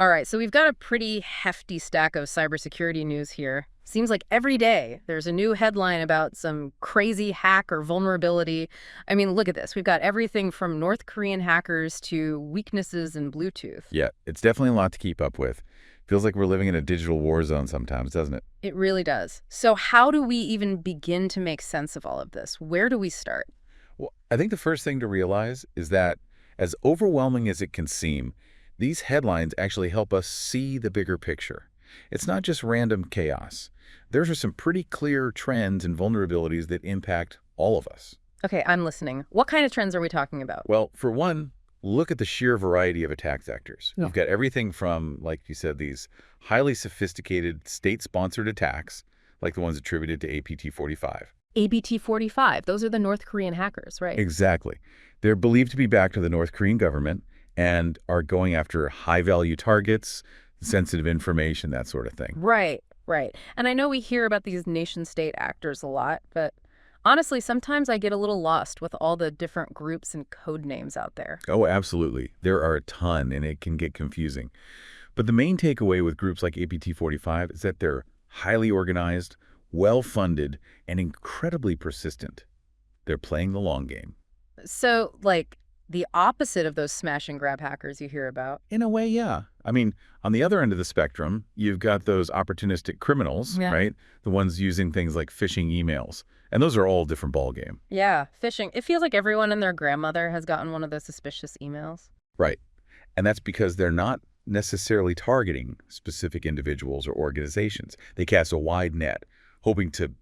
All right, so we've got a pretty hefty stack of cybersecurity news here. Seems like every day there's a new headline about some crazy hack or vulnerability. I mean, look at this. We've got everything from North Korean hackers to weaknesses in Bluetooth. Yeah, it's definitely a lot to keep up with. Feels like we're living in a digital war zone sometimes, doesn't it? It really does. So how do we even begin to make sense of all of this? Where do we start? Well, I think the first thing to realize is that as overwhelming as it can seem, these headlines actually help us see the bigger picture. It's not just random chaos. There are some pretty clear trends and vulnerabilities that impact all of us. Okay, I'm listening. What kind of trends are we talking about? Well, for one, look at the sheer variety of attack vectors. Yeah. You've got everything from, like you said, these highly sophisticated state-sponsored attacks, like the ones attributed to APT-45. ABT-45, those are the North Korean hackers, right? Exactly. They're believed to be backed by the North Korean government and are going after high-value targets, sensitive information, that sort of thing. Right, right. And I know we hear about these nation-state actors a lot, but honestly, sometimes I get a little lost with all the different groups and code names out there. Oh, absolutely. There are a ton, and it can get confusing. But the main takeaway with groups like APT-45 is that they're highly organized, well-funded, and incredibly persistent. They're playing the long game. So, like, the opposite of those smash and grab hackers you hear about. In a way, yeah. I mean, on the other end of the spectrum, you've got those opportunistic criminals, Yeah. right? The ones using things like phishing emails. And those are all a different ballgame. Yeah, phishing. It feels like everyone and their grandmother has gotten one of those suspicious emails. Right. And that's because they're not necessarily targeting specific individuals or organizations. They cast a wide net, hoping to,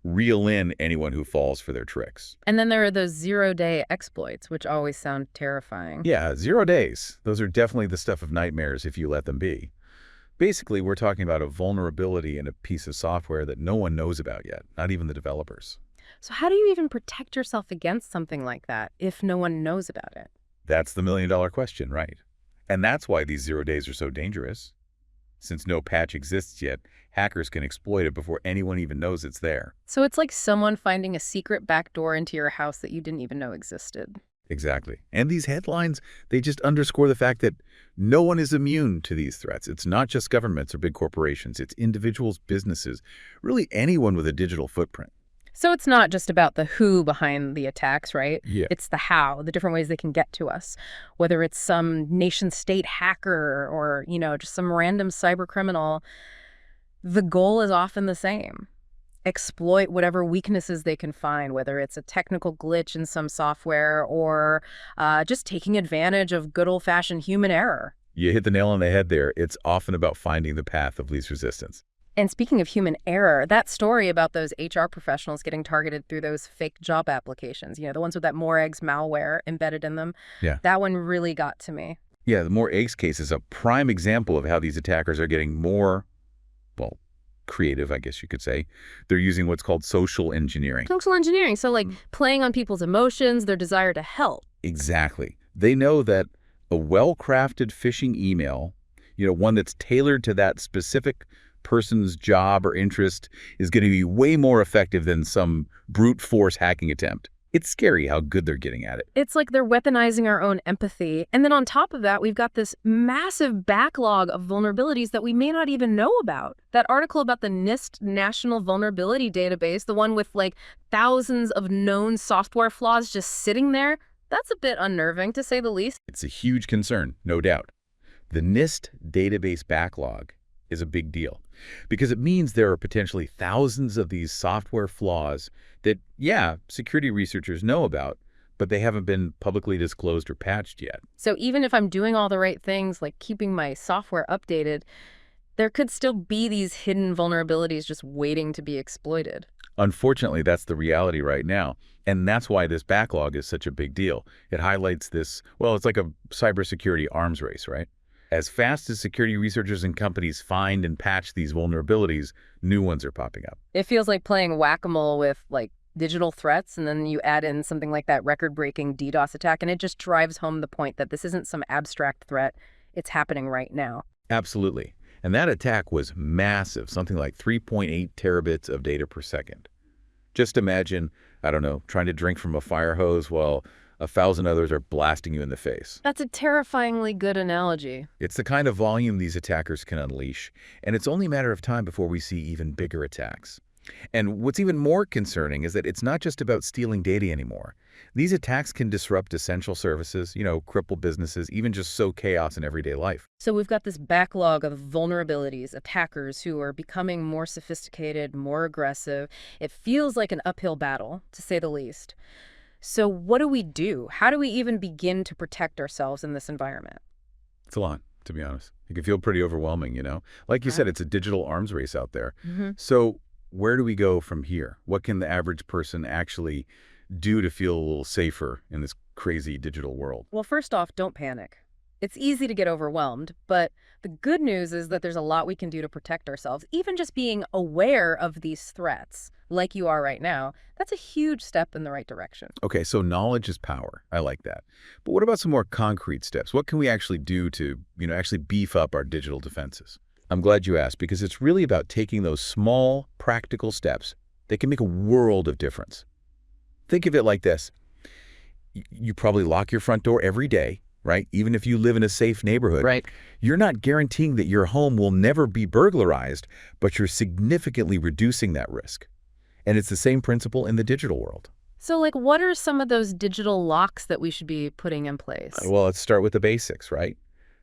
reel in anyone who falls for their tricks. And then there are those zero-day exploits, which always sound terrifying. Yeah, 0 days. Those are definitely the stuff of nightmares if you let them be. Basically, we're talking about a vulnerability in a piece of software that no one knows about yet, not even the developers. So how do you even protect yourself against something like that if no one knows about it? That's the million-dollar question, right? And that's why these 0 days are so dangerous. Since no patch exists yet, hackers can exploit it before anyone even knows it's there. So it's like someone finding a secret backdoor into your house that you didn't even know existed. Exactly. And these headlines, they just underscore the fact that no one is immune to these threats. It's not just governments or big corporations. It's individuals, businesses, really anyone with a digital footprint. So it's not just about the who behind the attacks, right? Yeah. It's the how, the different ways they can get to us. Whether it's some nation-state hacker or, just some random cyber criminal, the goal is often the same. Exploit whatever weaknesses they can find, whether it's a technical glitch in some software or just taking advantage of good old-fashioned human error. You hit the nail on the head there. It's often about finding the path of least resistance. And speaking of human error, that story about those HR professionals getting targeted through those fake job applications, the ones with that more eggs malware embedded in them, Yeah. that one really got to me. Yeah, the more eggs case is a prime example of how these attackers are getting more, creative, I guess you could say. They're using what's called social engineering. Social engineering, so like playing on people's emotions, their desire to help. Exactly. They know that a well-crafted phishing email, one that's tailored to that specific person's job or interest, is going to be way more effective than some brute force hacking attempt. It's scary how good they're getting at it. It's like they're weaponizing our own empathy. And then on top of that, we've got this massive backlog of vulnerabilities that we may not even know about. That article about the NIST National Vulnerability Database, the one with like thousands of known software flaws just sitting there, that's a bit unnerving, to say the least. It's a huge concern, no doubt. The NIST database backlog is a big deal because it means there are potentially thousands of these software flaws that, security researchers know about, but they haven't been publicly disclosed or patched yet. So even if I'm doing all the right things, like keeping my software updated, there could still be these hidden vulnerabilities just waiting to be exploited. Unfortunately, that's the reality right now. And that's why this backlog is such a big deal. It highlights this, it's like a cybersecurity arms race, right? As fast as security researchers and companies find and patch these vulnerabilities, new ones are popping up. It feels like playing whack-a-mole with like digital threats, and then you add in something like that record-breaking DDoS attack, and it just drives home the point that this isn't some abstract threat. It's happening right now. Absolutely. And that attack was massive, something like 3.8 terabits of data per second. Just imagine, trying to drink from a fire hose while 1,000 others are blasting you in the face. That's a terrifyingly good analogy. It's the kind of volume these attackers can unleash, and it's only a matter of time before we see even bigger attacks. And what's even more concerning is that it's not just about stealing data anymore. These attacks can disrupt essential services, cripple businesses, even just sow chaos in everyday life. So we've got this backlog of vulnerabilities, attackers who are becoming more sophisticated, more aggressive. It feels like an uphill battle, to say the least. So what do we do? How do we even begin to protect ourselves in this environment? It's a lot, to be honest. It can feel pretty overwhelming. Like you said, it's a digital arms race out there. So where do we go from here? What can the average person actually do to feel a little safer in this crazy digital world? Well, first off, don't panic. It's easy to get overwhelmed, but the good news is that there's a lot we can do to protect ourselves. Even just being aware of these threats, like you are right now, that's a huge step in the right direction. Okay, so knowledge is power. I like that. But what about some more concrete steps? What can we actually do to, actually beef up our digital defenses? I'm glad you asked, because it's really about taking those small, practical steps that can make a world of difference. Think of it like this. You probably lock your front door every day, right? Even if you live in a safe neighborhood. Right. You're not guaranteeing that your home will never be burglarized, but you're significantly reducing that risk. And it's the same principle in the digital world. So, what are some of those digital locks that we should be putting in place? Well, let's start with the basics, right?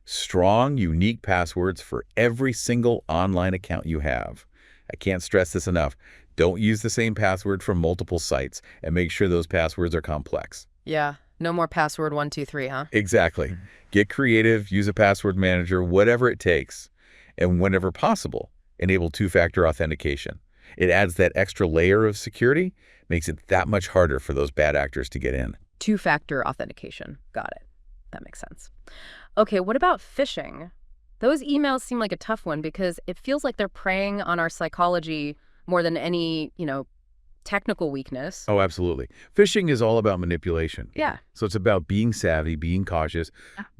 Strong, unique passwords for every single online account you have. I can't stress this enough. Don't use the same password from multiple sites, and make sure those passwords are complex. Yeah, no more password 123, huh? Exactly. Get creative, use a password manager, whatever it takes. And whenever possible, enable two-factor authentication. It adds that extra layer of security, makes it that much harder for those bad actors to get in. Two-factor authentication. Got it. That makes sense. Okay, what about phishing? Those emails seem like a tough one because it feels like they're preying on our psychology more than any, technical weakness. Oh, absolutely. Phishing is all about manipulation. Yeah. So it's about being savvy, being cautious.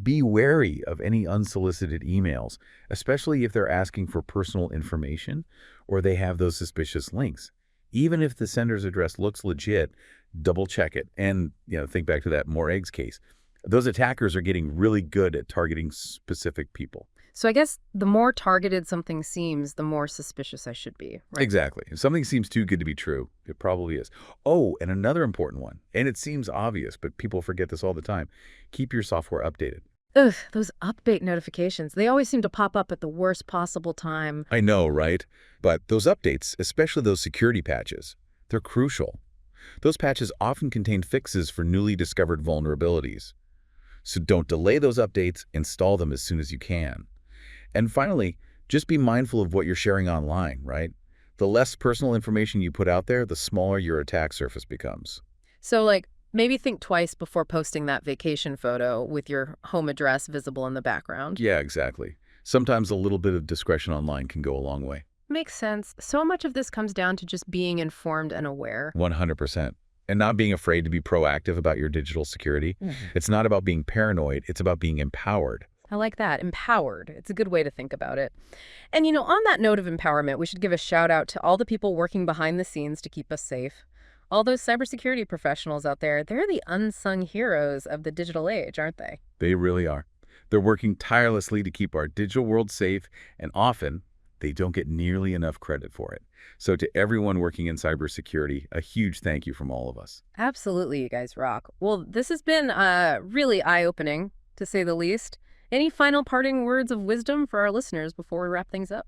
Be wary of any unsolicited emails, especially if they're asking for personal information or they have those suspicious links. Even if the sender's address looks legit, double check it. And, think back to that more eggs case. Those attackers are getting really good at targeting specific people. So I guess the more targeted something seems, the more suspicious I should be, right? Exactly. If something seems too good to be true, it probably is. Oh, and another important one, and it seems obvious, but people forget this all the time. Keep your software updated. Ugh, those update notifications, they always seem to pop up at the worst possible time. I know, right? But those updates, especially those security patches, they're crucial. Those patches often contain fixes for newly discovered vulnerabilities. So don't delay those updates, install them as soon as you can. And finally, just be mindful of what you're sharing online, right? The less personal information you put out there, the smaller your attack surface becomes. So, maybe think twice before posting that vacation photo with your home address visible in the background. Yeah, exactly. Sometimes a little bit of discretion online can go a long way. Makes sense. So much of this comes down to just being informed and aware. 100%. And not being afraid to be proactive about your digital security. It's not about being paranoid. It's about being empowered. I like that. Empowered. It's a good way to think about it. And, on that note of empowerment, we should give a shout out to all the people working behind the scenes to keep us safe. All those cybersecurity professionals out there, they're the unsung heroes of the digital age, aren't they? They really are. They're working tirelessly to keep our digital world safe, and often they don't get nearly enough credit for it. So to everyone working in cybersecurity, a huge thank you from all of us. Absolutely, you guys rock. Well, this has been really eye-opening, to say the least. Any final parting words of wisdom for our listeners before we wrap things up?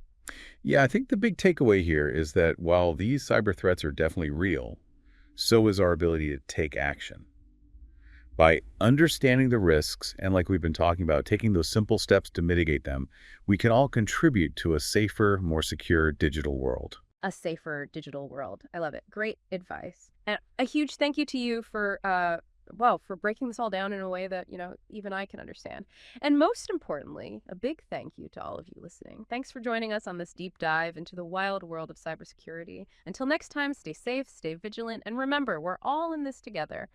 Yeah, I think the big takeaway here is that while these cyber threats are definitely real, so is our ability to take action. By understanding the risks and, like we've been talking about, taking those simple steps to mitigate them, we can all contribute to a safer, more secure digital world. A safer digital world. I love it. Great advice. And a huge thank you to you for breaking this all down in a way that, even I can understand. And most importantly, a big thank you to all of you listening. Thanks for joining us on this deep dive into the wild world of cybersecurity. Until next time, stay safe, stay vigilant, and remember, we're all in this together.